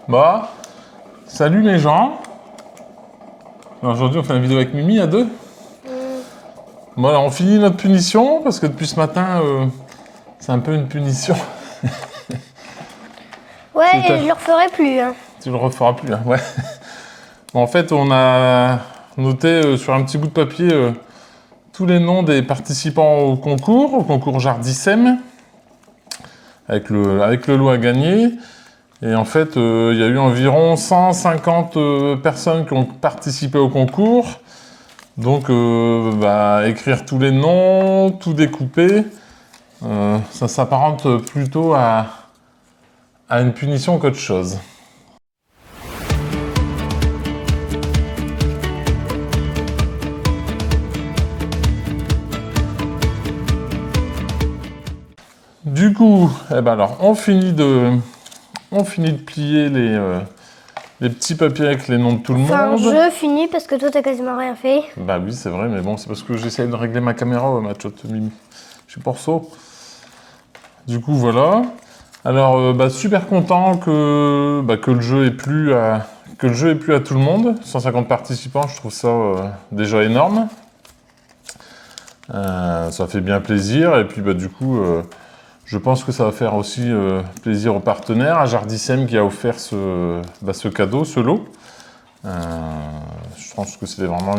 Bah, salut les gens. Alors, aujourd'hui, on fait une vidéo avec Mimi à deux. Bon, alors, on finit notre punition parce que depuis ce matin, c'est un peu une punition. Ouais, et je le referai plus. Hein. Tu le referas plus, hein, ouais. Bon, en fait, on a noté sur un petit bout de papier tous les noms des participants au concours Jardissem, avec le lot à gagner. Et en fait, il y a eu environ 150 personnes qui ont participé au concours. Donc, écrire tous les noms, tout découper, ça s'apparente plutôt à une punition qu'autre chose. Du coup, on finit de plier les petits papiers avec les noms de tout le monde. Enfin, je finis parce que toi, t'as quasiment rien fait. Bah oui, c'est vrai, mais bon, c'est parce que j'essaye de régler ma caméra, ma tchotte Mimi. Je suis porceau. Du coup, voilà. Alors, super content que le jeu ait plu à tout le monde. 150 participants, je trouve ça déjà énorme. Ça fait bien plaisir. Et puis, du coup, je pense que ça va faire aussi plaisir aux partenaires, à Jardissem qui a offert ce cadeau, ce lot. Je pense que c'était vraiment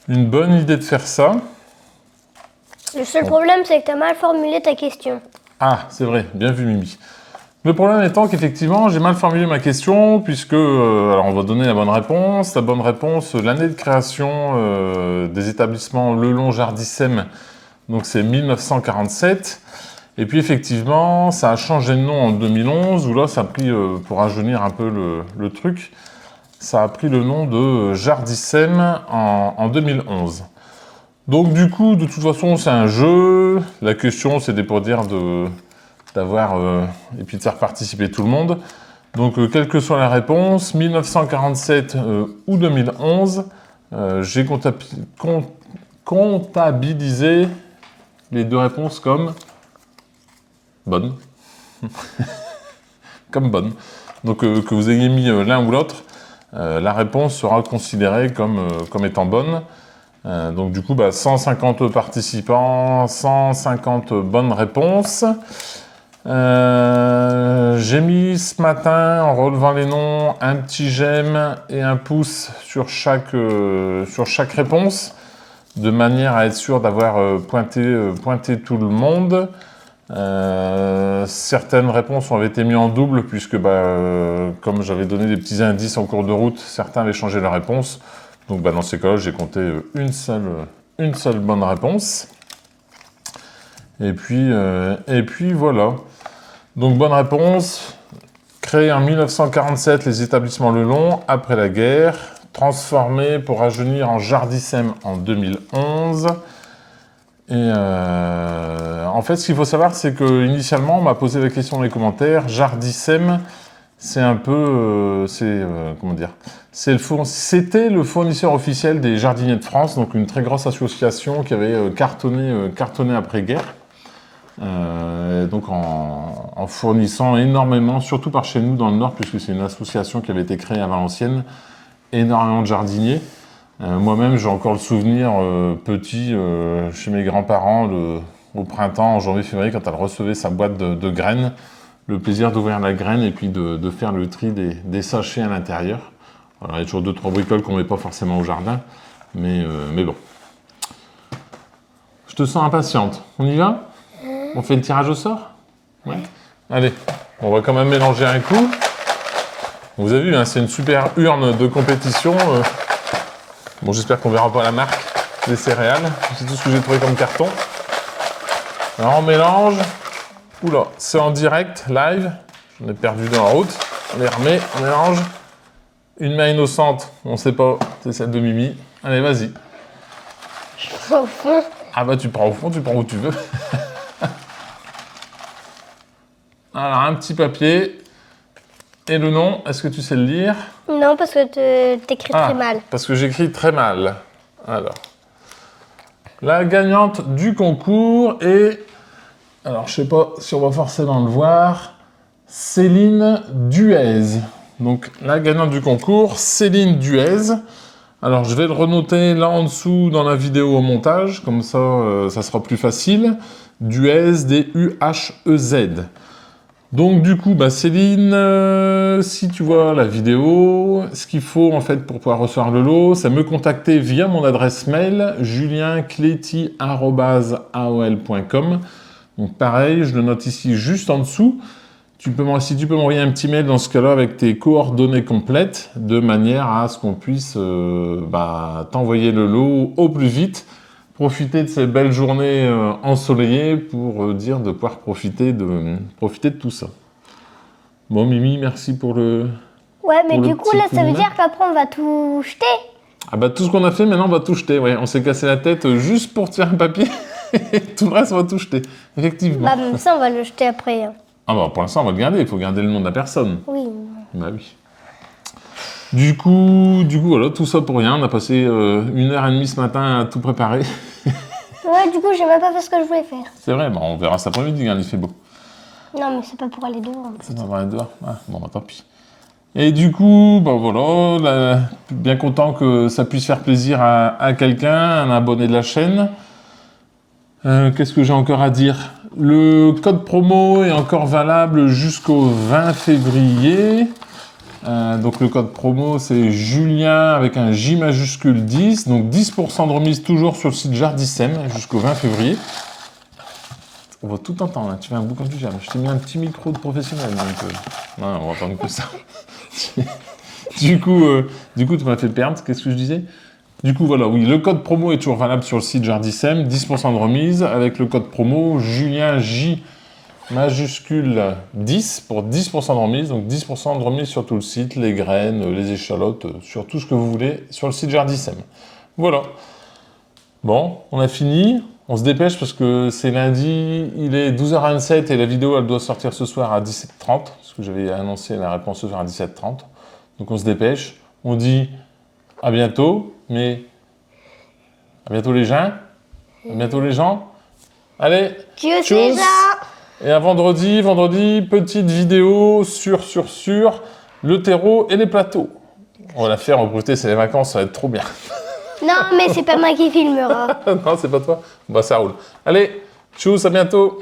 une bonne idée de faire ça. Le seul problème, c'est que t'as mal formulé ta question. Ah, c'est vrai, bien vu Mimi. Le problème étant qu'effectivement, j'ai mal formulé ma question, puisque, alors on va donner la bonne réponse. La bonne réponse, l'année de création des établissements Lelong Jardissem, donc c'est 1947. Et puis effectivement, ça a changé de nom en 2011, où là, ça a pris, pour rajeunir un peu le truc, ça a pris le nom de Jardissem en 2011. Donc du coup, de toute façon, c'est un jeu. La question, c'était pour dire d'avoir et puis de faire participer tout le monde. Donc, quelle que soit la réponse, 1947 ou 2011, j'ai comptabilisé les deux réponses comme bonnes. Comme bonnes. Donc, que vous ayez mis l'un ou l'autre, la réponse sera considérée comme étant bonne. Donc du coup, 150 participants, 150 bonnes réponses. J'ai mis ce matin, en relevant les noms, un petit j'aime et un pouce sur chaque réponse, de manière à être sûr d'avoir pointé tout le monde. Certaines réponses ont été mises en double, puisque comme j'avais donné des petits indices en cours de route, certains avaient changé leur réponse. Donc dans ces cas-là, j'ai compté une seule bonne réponse. Et puis voilà. Donc bonne réponse. Créé en 1947 les établissements Lelong après la guerre. Transformé pour rajeunir en Jardissem en 2011. Et en fait, ce qu'il faut savoir, c'est qu'initialement, on m'a posé la question dans les commentaires. Jardissem, c'est un peu, comment dire, c'était le fournisseur officiel des Jardiniers de France, donc une très grosse association qui avait cartonné après-guerre, donc en fournissant énormément, surtout par chez nous dans le Nord, puisque c'est une association qui avait été créée à Valenciennes, énormément de jardiniers. Moi-même, j'ai encore le souvenir petit chez mes grands-parents au printemps, en janvier-février, quand elle recevait sa boîte de graines. Le plaisir d'ouvrir la graine et puis de faire le tri des sachets à l'intérieur. Alors, il y a toujours 2-3 bricoles qu'on ne met pas forcément au jardin, mais bon. Je te sens impatiente. On y va? On fait le tirage au sort? Ouais. Allez, on va quand même mélanger un coup. Vous avez vu, hein, c'est une super urne de compétition. Bon, j'espère qu'on verra pas la marque des céréales. C'est tout ce que j'ai trouvé comme carton. Alors, on mélange. Oula, c'est en direct, live. J'en ai perdu dans la route. On les remet, on mélange. Une main innocente, on sait pas, c'est celle de Mimi. Allez, vas-y. Je prends au fond. Ah tu prends au fond, tu prends où tu veux. Alors, un petit papier. Et le nom, est-ce que tu sais le lire? Non, parce que t'écris très mal. Parce que j'écris très mal. Alors. La gagnante du concours est... Alors, je sais pas si on va forcément le voir. Céline Duez. Donc la gagnante du concours, Céline Duez. Alors je vais le renoter là en dessous dans la vidéo au montage, comme ça, ça sera plus facile. Duez, D-U-H-E-Z. Donc du coup, Céline, si tu vois la vidéo, ce qu'il faut en fait pour pouvoir recevoir le lot, c'est me contacter via mon adresse mail, julienclety@aol.com. Donc pareil, je le note ici juste en dessous. Si tu peux m'envoyer un petit mail dans ce cas-là avec tes coordonnées complètes, de manière à ce qu'on puisse t'envoyer le lot au plus vite. Profiter de ces belles journées ensoleillées pour dire de pouvoir profiter de tout ça. Bon, Mimi, merci pour le... Ouais, mais pour le du coup, petit là, coup ça de veut main. dire qu'après, on va tout jeter. Ah tout ce qu'on a fait, maintenant, on va tout jeter. Ouais, on s'est cassé la tête juste pour tirer un papier. Et tout le reste, on va tout jeter. Effectivement. Même ça, on va le jeter après. Hein. Pour l'instant, on va le garder. Il faut garder le nom de la personne. Oui. Oui. Du coup, voilà, tout ça pour rien. On a passé 1h30 ce matin à tout préparer. Ouais, du coup, j'ai même pas fait ce que je voulais faire. C'est vrai, on verra cet après-midi, il fait beau. Non, mais c'est pas pour aller dehors. En fait. C'est pas pour aller dehors. Ah, tant pis. Et du coup, voilà, bien content que ça puisse faire plaisir à quelqu'un, un abonné de la chaîne. Qu'est-ce que j'ai encore à dire? Le code promo est encore valable jusqu'au 20 février. Donc le code promo c'est Julien avec un J majuscule 10, donc 10% de remise toujours sur le site Jardissem jusqu'au 20 février. On va tout entendre, hein. Tu fais un boucan du jam. Je t'ai mis un petit micro de professionnel, donc non, on va entendre que ça. du coup, tu m'as fait perdre, qu'est-ce que je disais? Du coup, voilà, oui, le code promo est toujours valable sur le site Jardissem, 10% de remise, avec le code promo Julien J majuscule 10 pour 10% de remise, donc 10% de remise sur tout le site, les graines, les échalotes, sur tout ce que vous voulez sur le site Jardissem. Voilà. Bon, on a fini, on se dépêche parce que c'est lundi, il est 12h27 et la vidéo elle doit sortir ce soir à 17h30, parce que j'avais annoncé la réponse ce soir à 17h30. Donc on se dépêche, on dit à bientôt, mais à bientôt les gens, à bientôt les gens. Allez, Tchuss tchuss. déjà. Et à vendredi, petite vidéo sur le terreau et les plateaux. On va la faire, recruter, c'est les vacances, ça va être trop bien. Non, mais c'est pas moi qui filmera. Non, c'est pas toi. Ça roule. Allez, tchuss, à bientôt.